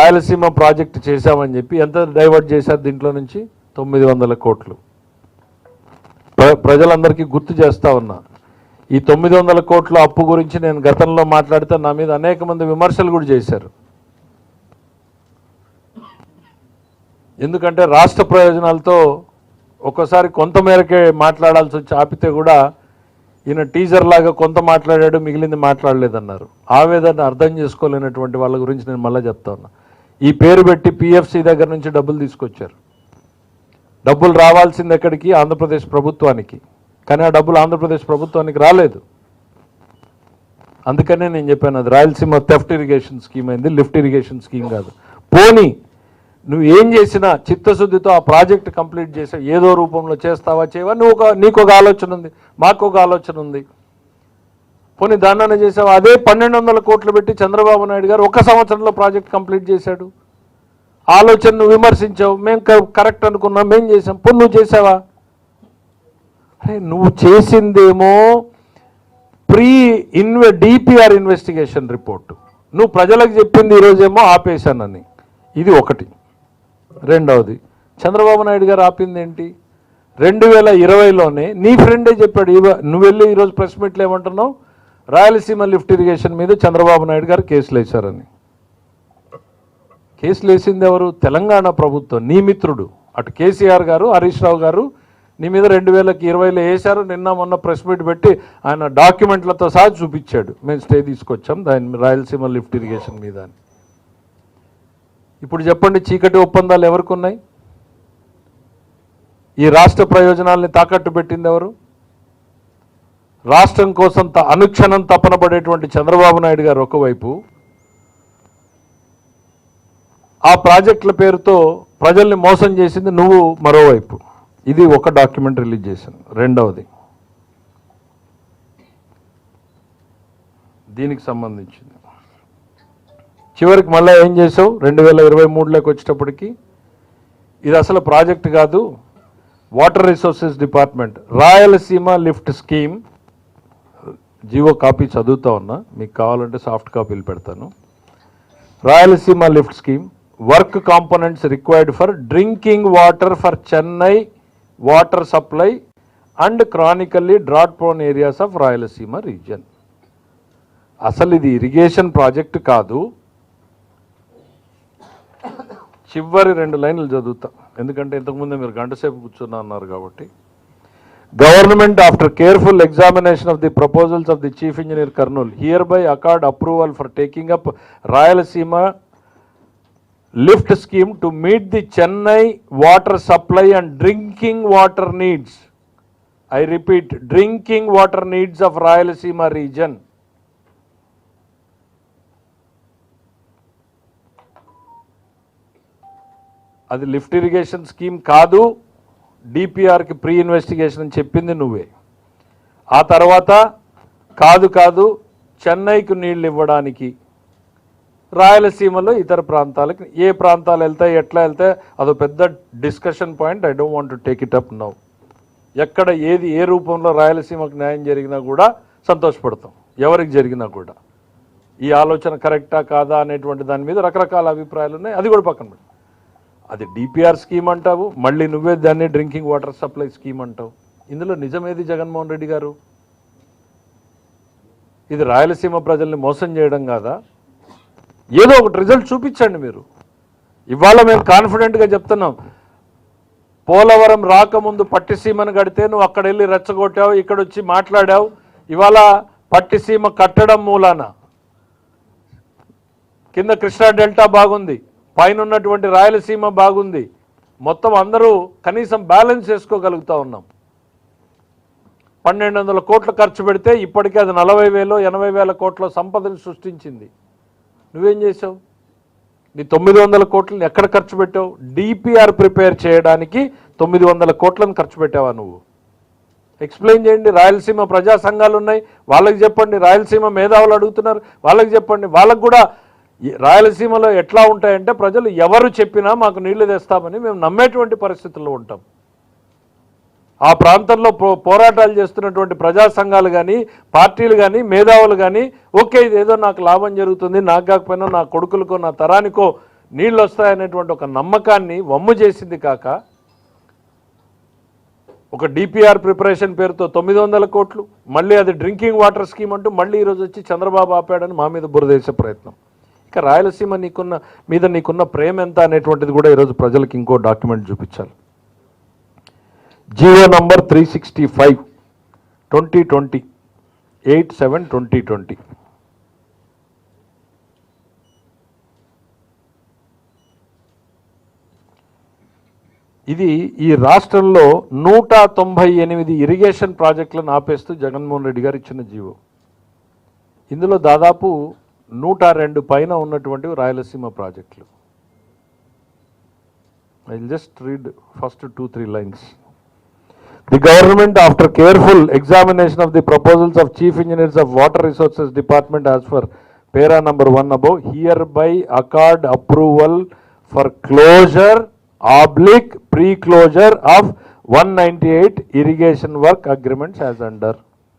Rayalaseema project చేశామని చెప్పి ఎంత డైవర్ట్ చేశారు దీంట్లో నుంచి? 900 కోట్లు. ప్రజలందరికీ గుర్తు చేస్తా ఉన్నా, ఈ 900 కోట్ల అప్పు గురించి నేను గతంలో మాట్లాడితే నా మీద అనేక మంది విమర్శలు కూడా చేశారు. ఎందుకంటే రాష్ట్ర ప్రయోజనాలతో ఒక్కోసారి కొంతమేరకే మాట్లాడాల్సి వచ్చి ఆపితే కూడా ఈయన టీజర్ లాగా కొంత మాట్లాడాడు, మిగిలింది మాట్లాడలేదన్నారు. ఆవేదన అర్థం చేసుకోలేనటువంటి వాళ్ళ గురించి నేను మళ్ళీ చెప్తా ఉన్నా. ఈ పేరు పెట్టి పిఎఫ్సి దగ్గర నుంచి డబ్బులు తీసుకొచ్చారు. డబ్బులు రావాల్సింది ఎక్కడికి? ఆంధ్రప్రదేశ్ ప్రభుత్వానికి. కానీ ఆ డబ్బులు ఆంధ్రప్రదేశ్ ప్రభుత్వానికి రాలేదు. అందుకనే నేను చెప్పాను, అది రాయలసీమ థెఫ్ట్ ఇరిగేషన్ స్కీమ్ అయింది, లిఫ్ట్ ఇరిగేషన్ స్కీమ్ కాదు. పోనీ నువ్వు ఏం చేసినా చిత్తశుద్ధితో ఆ ప్రాజెక్ట్ కంప్లీట్ చేసావు, ఏదో రూపంలో చేస్తావా చేయవా, నీకు ఒక ఆలోచన ఉంది, మాకు ఒక ఆలోచన ఉంది. పోనీ దాన్ని చేసావు. అదే 1200 కోట్లు పెట్టి చంద్రబాబు నాయుడు గారు 1 సంవత్సరంలో ప్రాజెక్ట్ కంప్లీట్ చేశాడు. ఆలోచనను విమర్శించావు, మేము కరెక్ట్ అనుకున్నాం, మేము చేసాం. పోనీ నువ్వు చేసావా? అరే నువ్వు చేసిందేమో డిపిఆర్ ఇన్వెస్టిగేషన్ రిపోర్టు, నువ్వు ప్రజలకు చెప్పింది ఈరోజేమో ఆపేశానని. ఇది ఒకటి. రెండవది, చంద్రబాబు నాయుడు గారు ఆపింది ఏంటి? 2020లోనే నీ ఫ్రెండే చెప్పాడు. నువ్వు వెళ్ళి ఈరోజు ప్రెస్ మీట్లో ఏమంటున్నావు? రాయలసీమ లిఫ్ట్ ఇరిగేషన్ మీద చంద్రబాబు నాయుడు గారు కేసులు వేశారని. కేసులు వేసింది ఎవరు? తెలంగాణ ప్రభుత్వం, నీ మిత్రుడు. అటు కేసీఆర్ గారు, హరీష్ రావు గారు నీ మీద 2020లో వేశారు. నిన్న మొన్న ప్రెస్ మీట్ పెట్టి ఆయన డాక్యుమెంట్లతో సహా చూపించాడు, మేము స్టే తీసుకొచ్చాం దాని రాయలసీమ లిఫ్ట్ ఇరిగేషన్ మీద అని. ఇప్పుడు చెప్పండి, చీకటి ఒప్పందాలు ఎవరికి ఉన్నాయి? ఈ రాష్ట్ర ప్రయోజనాల్ని తాకట్టు పెట్టింది ఎవరు? రాష్ట్రం కోసం అనుక్షణం తపన పడేటువంటి చంద్రబాబు నాయుడు గారు ఒకవైపు, ఆ ప్రాజెక్టుల పేరుతో ప్రజల్ని మోసం చేసింది నువ్వు మరోవైపు. ఇది ఒక డాక్యుమెంట్ రిలీజ్ చేశాను. రెండవది దీనికి సంబంధించింది. చివరికి మళ్ళీ ఏం చేసావు? 2023లోకి వచ్చేటప్పటికి ఇది అసలు ప్రాజెక్ట్ కాదు, water resources department Rayalaseema lift scheme, GO copy చదువుతా ఉన్నా, మీకు కావాలంటే సాఫ్ట్ కాపీలు పెడతాను. Rayalaseema lift scheme work components required for drinking water for Chennai water supply and chronically drought prone areas of Rayalaseema region. అసలు ఇది ఇరిగేషన్ ప్రాజెక్టు కాదు. చివరి 2 లైన్లు చదువుతా, ఎందుకంటే ఇంతకుముందే మీరు గంటసేపు కూర్చున్నా అన్నారు కాబట్టి. Government after careful examination of the proposals of the chief engineer Kurnool here by accord approval for taking up Rayalaseema lift scheme to meet the Chennai water supply and drinking water needs. I repeat, drinking water needs of Rayalaseema region. అది lift irrigation scheme కాదు, డిపిఆర్కి pre investigation అని చెప్పింది నువ్వే. ఆ తర్వాత కాదు చెన్నైకి నీళ్ళు ఇవ్వడానికి రాయలసీమలో ఇతర ప్రాంతాలకు, ఏ ప్రాంతాలు వెళ్తాయి, ఎట్లా వెళ్తాయి, అదో పెద్ద discussion point. I don't want to take it up now. ఎక్కడ ఏది ఏ రూపంలో రాయలసీమకు న్యాయం జరిగినా కూడా సంతోషపడతాం, ఎవరికి జరిగినా కూడా. ఈ ఆలోచన కరెక్టా కాదా అనేటువంటి దాని మీద రకరకాల అభిప్రాయాలు ఉన్నాయి, అది కూడా పక్కన పెట్టు. అది డిపిఆర్ స్కీమ్ అంటావు, మళ్ళీ నువ్వే దాన్ని డ్రింకింగ్ వాటర్ సప్లై స్కీమ్ అంటావు. ఇందులో నిజమేది జగన్మోహన్ రెడ్డి గారు? ఇది రాయలసీమ ప్రజల్ని మోసం చేయడం కాదా? ఏదో ఒకటి రిజల్ట్ చూపించండి మీరు. ఇవాళ మేము కాన్ఫిడెంట్గా చెప్తున్నాం, పోలవరం రాకముందు పట్టిసీమను కడితే నువ్వు అక్కడ వెళ్ళి రెచ్చగొట్టావు, ఇక్కడ వచ్చి మాట్లాడావు. ఇవాళ పట్టిసీమ కట్టడం మూలాన కింద కృష్ణా డెల్టా బాగుంది, పైన ఉన్నటువంటి రాయలసీమ బాగుంది, మొత్తం అందరూ కనీసం బ్యాలెన్స్ చేసుకోగలుగుతూ ఉన్నాం. 1200 కోట్లు ఖర్చు పెడితే ఇప్పటికే అది 40,000 80,000 కోట్ల సంపదను సృష్టించింది. నువ్వేం చేసావు? నీ 900 కోట్లని ఎక్కడ ఖర్చు పెట్టావు? డిపిఆర్ ప్రిపేర్ చేయడానికి 900 కోట్లను ఖర్చు పెట్టావా నువ్వు? ఎక్స్ప్లెయిన్ చేయండి. రాయలసీమ ప్రజా సంఘాలు ఉన్నాయి, వాళ్ళకి చెప్పండి. రాయలసీమ మేధావులు అడుగుతున్నారు, వాళ్ళకి చెప్పండి. వాళ్ళకు కూడా రాయలసీమలో ఎట్లా ఉంటాయంటే ప్రజలు ఎవరు చెప్పినా మాకు నీళ్లు తెస్తామని మేము నమ్మేటువంటి పరిస్థితుల్లో ఉంటాం. ఆ ప్రాంతంలో పోరాటాలు చేస్తున్నటువంటి ప్రజా సంఘాలు కానీ, పార్టీలు కానీ, మేధావులు కానీ, ఓకే ఇదేదో నాకు లాభం జరుగుతుంది, నాకు కాకపోయినా నా కొడుకులకో నా తరానికో నీళ్ళు వస్తాయనేటువంటి ఒక నమ్మకాన్ని వమ్ము చేసింది కాక ఒక డిపిఆర్ ప్రిపరేషన్ పేరుతో 900 కోట్లు, మళ్ళీ అది డ్రింకింగ్ వాటర్ స్కీమ్ అంటూ మళ్ళీ ఈరోజు వచ్చి చంద్రబాబు ఆపాడని మా మీద బురదేసే ప్రయత్నం. ఇక రాయలసీమ నీకున్న ప్రేమ ఎంత అనేటువంటిది కూడా ఈరోజు ప్రజలకు ఇంకో డాక్యుమెంట్ చూపించాలి. GO number 365 2020 8/7/2020. ఇది ఈ రాష్ట్రంలో 198 ఇరిగేషన్ ప్రాజెక్టులను ఆపేస్తూ జగన్మోహన్ రెడ్డి గారు ఇచ్చిన జీవో. ఇందులో దాదాపు 102 పైన ఉన్నటువంటివి రాయలసీమ ప్రాజెక్టులు. I will just read first 2-3 lines. The government, after careful examination of the proposals of Chief Engineers of Water Resources Department as per para number 1 above, hereby accord approval for closure/pre-closure of 198 irrigation work agreements as under.